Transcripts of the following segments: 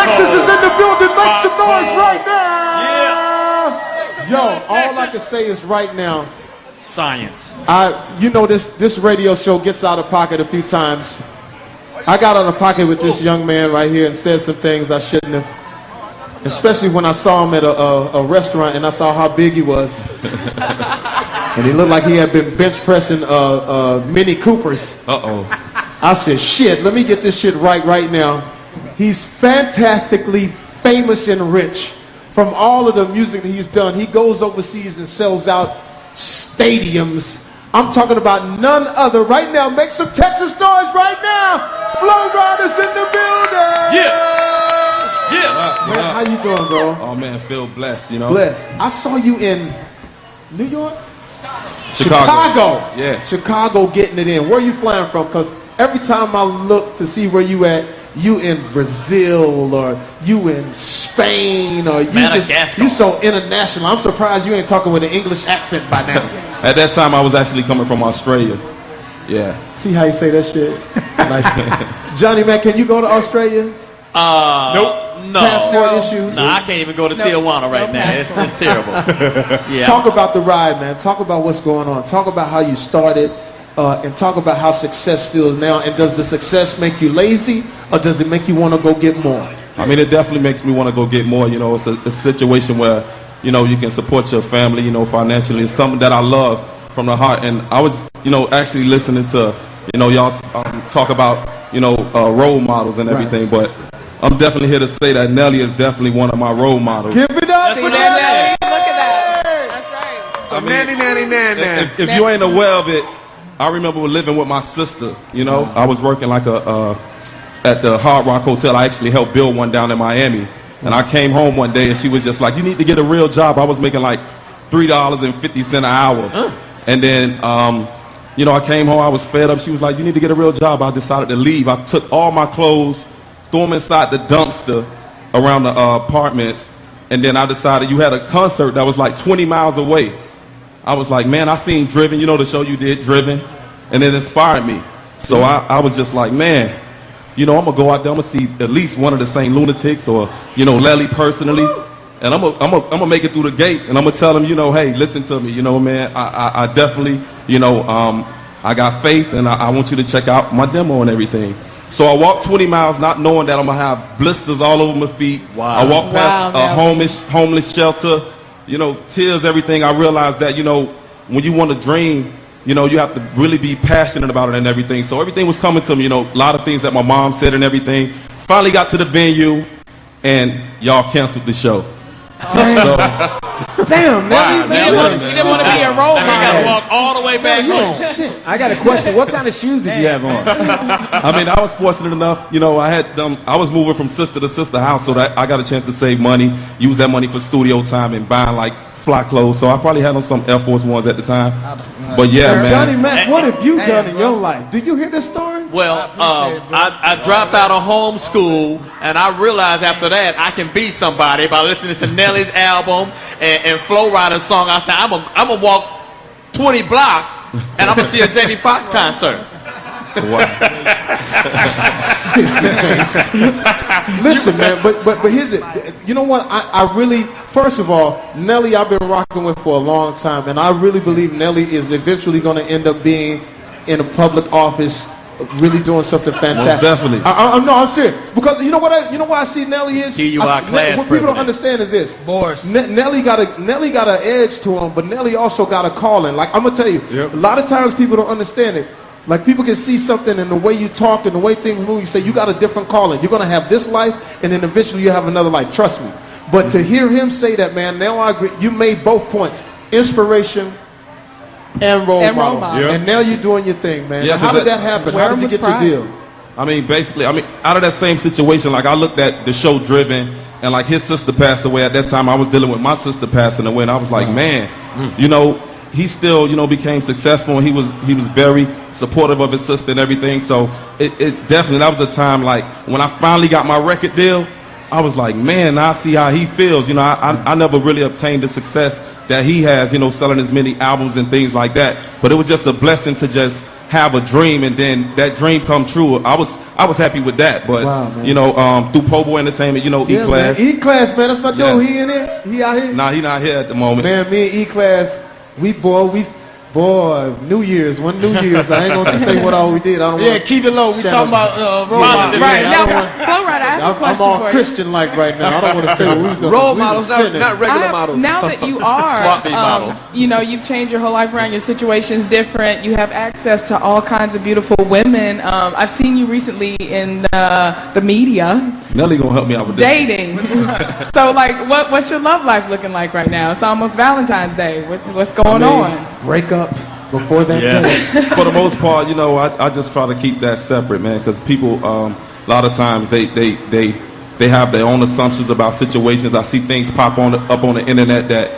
Texas is in the building. Make some noise right now. Yeah. Yo, all I can say is right now, science. You know this radio show gets out of pocket a few times. I got out of pocket with this young man right here and said some things I shouldn't have. Especially when I saw him at a restaurant and I saw how big he was. And he looked like he had been bench pressing Mini Coopers. Uh-oh. I said, shit, let me get this shit right now. He's fantastically famous and rich from all of the music that he's done. He goes overseas and sells out stadiums. I'm talking about none other. Right now, make some Texas noise right now. Flow Riders in the building. Yeah. Yeah. Man, how you doing, bro? Oh, man, feel blessed, you know. Blessed. I saw you in New York? Chicago. Yeah. Chicago getting it in. Where you flying from? Because every time I look to see where you at, you in Brazil or you in Spain or you so international. I'm surprised you ain't talking with an English accent by now. At that time, I was actually coming from Australia. Yeah. See how you say that shit? Like, Johnny, man, can you go to Australia? Nope. No. Passport issues? No, I can't even go to Tijuana right now. It's terrible. Yeah. Talk about the ride, man. Talk about what's going on. Talk about how you started. And talk about how success feels now. And does the success make you lazy, or does it make you want to go get more? I mean, it definitely makes me want to go get more. You know, it's a situation where, you know, you can support your family, you know, financially. It's something that I love from the heart. And I was, you know, actually listening to, you know, y'all talk about, you know, role models and everything. Right. But I'm definitely here to say that Nelly is definitely one of my role models. Give it up for Nelly! Look at that. That's right. So, nanny. If you ain't aware of it, I remember living with my sister, you know. I was working like at the Hard Rock Hotel. I actually helped build one down in Miami. And I came home one day and she was just like, you need to get a real job. I was making like $3.50 an hour. And then, you know, I came home, I was fed up. She was like, you need to get a real job. I decided to leave. I took all my clothes, threw them inside the dumpster around the apartments. And then I decided you had a concert that was like 20 miles away. I was like, man, I seen Driven, you know the show you did, Driven, and it inspired me. So I was just like, man, you know, I'm going to go out there, I'm going to see at least one of the St. Lunatics or, you know, Lely personally, and I'm gonna make it through the gate, and I'm going to tell them, you know, hey, listen to me, you know, man, I definitely, you know, I got faith, and I want you to check out my demo and everything. So I walked 20 miles not knowing that I'm going to have blisters all over my feet. Wow. I walked past a homeless shelter. You know, tears, everything. I realized that, you know, when you want to dream, you know, you have to really be passionate about it and everything. So everything was coming to me, you know, a lot of things that my mom said and everything. Finally got to the venue, and y'all canceled the show. Damn, man. He didn't want to be a role model. I got to walk all the way back home. Shit. I got a question. What kind of shoes did you have on? I mean, I was fortunate enough, you know, I was moving from sister to sister house, so that I got a chance to save money, use that money for studio time and buying like fly clothes. So I probably had on some Air Force Ones at the time. But yeah, man. Johnny Mac, what have you done in your life? Did you hear this story? Well, I dropped out of homeschool, and I realized after that I can be somebody by listening to Nelly's album and Flow Rider's song. I said, I'm gonna walk 20 blocks, and I'm gonna see a Jamie Foxx concert. Listen, man, but here's it. You know what? I really, first of all, Nelly I've been rocking with for a long time, and I really believe Nelly is eventually going to end up being in a public office, really doing something fantastic. Most definitely. I'm serious, because you know why I see Nelly is. What people don't understand is this. Nelly got an edge to him, but Nelly also got a calling. Like I'm gonna tell you, a lot of times people don't understand it. Like people can see something in the way you talk and the way things move. You say you got a different calling. You're gonna have this life, and then eventually you have another life. Trust me. But to hear him say that, man, now I agree. You made both points: inspiration and role model. Yep. And now you're doing your thing, man. Yeah, how did that happen? How did you get your deal? I mean, basically, out of that same situation, like I looked at the show Driven, and like his sister passed away. At that time, I was dealing with my sister passing away, and I was like, man, you know, he still, you know, became successful, and he was very supportive of his sister and everything. So it definitely, that was a time like when I finally got my record deal, I was like, man, I see how he feels. You know, I never really obtained the success that he has, you know, selling as many albums and things like that. But it was just a blessing to just have a dream and then that dream come true. I was happy with that. But Wow, you know, through Pobo Entertainment, you know, E-Class. E-Class, man, that's my dude. Yeah. He in here? He out here? Nah, he not here at the moment. Man, me and E-Class, New Year's, one New Year's. I ain't gonna say what all we did. I don't want. Keep it low. We talking about role models. Right Yeah, I now, don't want- Flo Rida, I have a I'm question all for you. Christian-like right now. I don't want to say what we was doing. Role models, not regular models. Now that you are, Swap meet models. you know, you've changed your whole life around. Your situation's different. You have access to all kinds of beautiful women. I've seen you recently in the media Nelly gonna help me out with this. dating. So, like, what's your love life looking like right now? It's almost Valentine's Day. What's going on? Break up before that day. For the most part, you know, I just try to keep that separate, man, because people, a lot of times they have their own assumptions about situations. I see things pop up on the internet that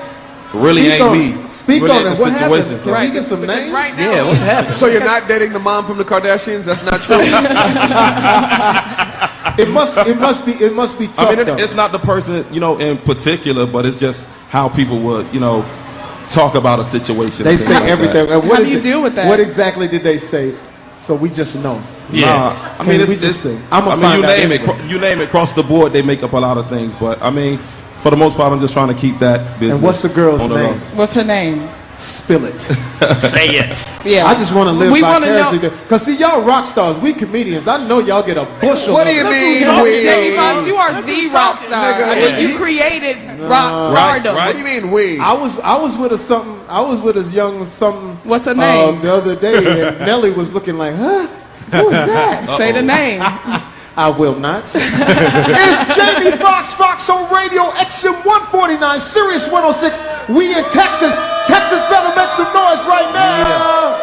really ain't me. Speak really on ain't it. the What happened? situation. Can we get some Because names? right now, Yeah, what happened? So you're not dating the mom from the Kardashians? That's not true. It must be tough. I mean, though. it's not the person, you know, in particular, but it's just how people would, you know, talk about a situation. They and say things like everything. that. And what How is do you it? deal with that? What exactly did they say? So we just know. Nah, I mean, Can we it's just say? you name it, across the board, they make up a lot of things. But I mean, for the most part, I'm just trying to keep that business. And what's the girl's on the name? road. what's her name? Spill it. Say it. Yeah, I just want to live We wanna vicariously. know. Because see, y'all rock stars, we comedians. I know y'all get a bushel. What of do you it. mean? Jamie Foxx, you are the rock star. nigga. I mean, you created rock stardom. right. What do you mean we? I was with a something. I was with a young something. What's her name? The other day, and Nelly was looking like, huh? Who is that? Say the name. I will not. It's Jamie Foxx, Foxxhole Radio, XM 149, Sirius 106. We in Texas. Texas better make some noise right now.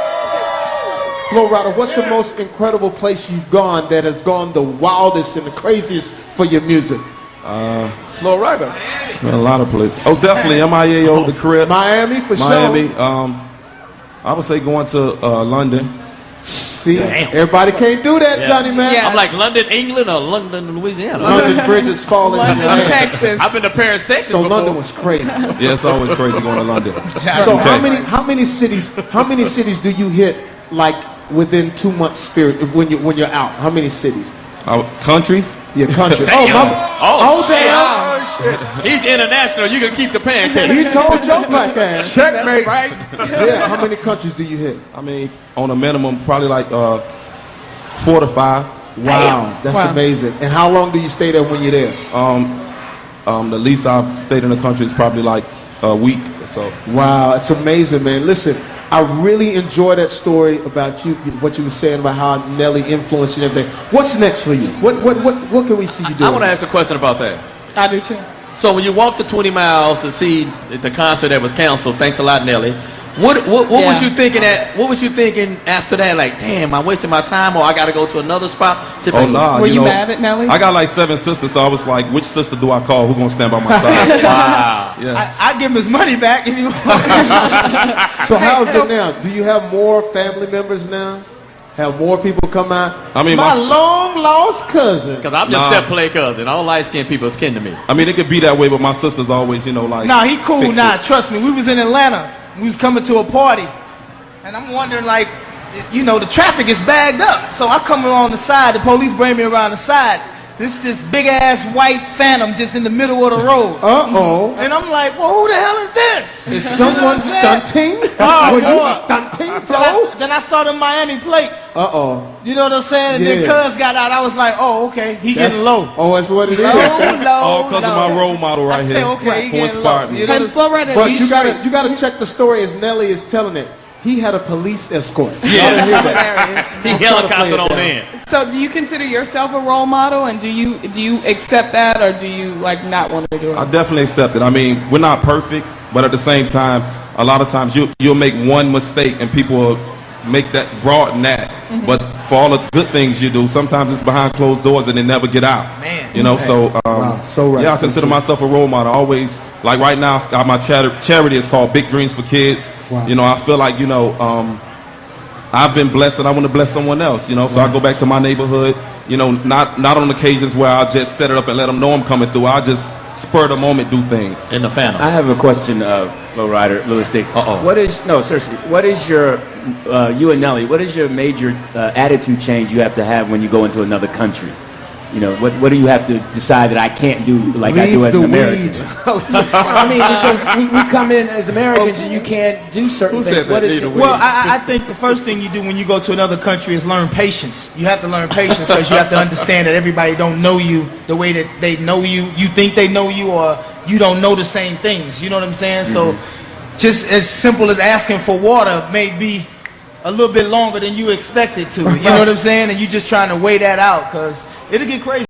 Flo Rida, what's the most incredible place you've gone that has gone the wildest and the craziest for your music? Flo Rida. Man, a lot of places. Oh, definitely MIAO, the crib. Miami for Miami. sure. I would say going to London. See, everybody can't do that, Johnny man. Yeah. I'm like London, England, or London, Louisiana. London Bridge is falling in London, your hands. Texas. I've been to Paris, Texas So before. London was crazy. Yeah, it's always crazy going to London. So Okay. how many cities do you hit like within 2 months spirit when you're out? How many cities? Countries? Your country. Damn. Oh, damn. He's international. You can keep the pancakes. He told your black ass. Checkmate. Right? Yeah, how many countries do you hit? I mean, on a minimum, probably like 4 to 5. Wow, that's Wow. amazing. And how long do you stay there when you're there? The least I've stayed in the country is probably like a week or so. Wow, it's amazing, man. Listen, I really enjoy that story about you, what you were saying about how Nelly influenced you and everything. What's next for you? What can we see you doing? I want to ask a question about that. I do too. So when you walked the 20 miles to see the concert that was canceled, thanks a lot, Nelly. What Yeah. was you thinking what was you thinking after that? Like, damn, I'm wasting my time, or I got to go to another spot. Sit Oh, back- nah. Were you know, mad at Nelly? I got like 7 sisters, so I was like, which sister do I call? Who gonna stand by my side? Wow. Yeah. I give him his money back if you want. So how's it now? Do you have more family members now? Have more people come out? I mean, my long lost cousin. Because I'm your Nah. step play cousin. All light skinned people is kin to me. I mean, it could be that way, but my sister's always, you know, like. Nah, he cool. fix Nah, it. trust me. We was in Atlanta. We was coming to a party, and I'm wondering, like, you know, the traffic is bagged up. So I come along the side. The police bring me around the side. This big ass white Phantom just in the middle of the road. Uh-oh. And I'm like, well, who the hell is this? Is someone stunting? Oh, Were you boy. stunting, Flo? Then I saw the Miami plates. Uh-oh. You know what I'm saying? And then Yeah. Cuz got out. I was like, oh, okay. He getting low. Oh, that's what it is. All because of my role model right I here. said, okay, he Who getting inspired low. me. You know And Flo Rida, But you you gotta check the story as Nelly is telling it. He had a police escort. Yeah. Y'all didn't hear that. hilarious. He I'm trying to play helicoptered it on down. in. So, do you consider yourself a role model, and do you accept that, or do you like not want to do I it? definitely accept it. I mean, we're not perfect, but at the same time, a lot of times you'll make one mistake and people will make that broaden that. But for all the good things you do, sometimes it's behind closed doors and they never get out. Man. You know, so Wow, so right, yeah, I so consider true. myself a role model. Always, like right now, my charity is called Big Dreams for Kids. Wow. You know, I feel like, you know, I've been blessed and I want to bless someone else, you know, so I go back to my neighborhood, you know, not on occasions where I'll just set it up and let them know I'm coming through. I'll just spur of the moment do things. In the Phantom. I have a question, Low Rider, Louis Dix. What is What is your you and Nelly? What is your major attitude change you have to have when you go into another country? You know, what do you have to decide that I can't do like I do as an American? I mean, because we come in as Americans and you can't do certain things. What is well, I think the first thing you do when you go to another country is learn patience. You have to learn patience because you have to understand that everybody don't know you the way that they know you. You think they know you, or you don't know the same things. You know what I'm saying? So, just as simple as asking for water may be a little bit longer than you expect it to. You know what I'm saying? And you just trying to weigh that out because it'll get crazy.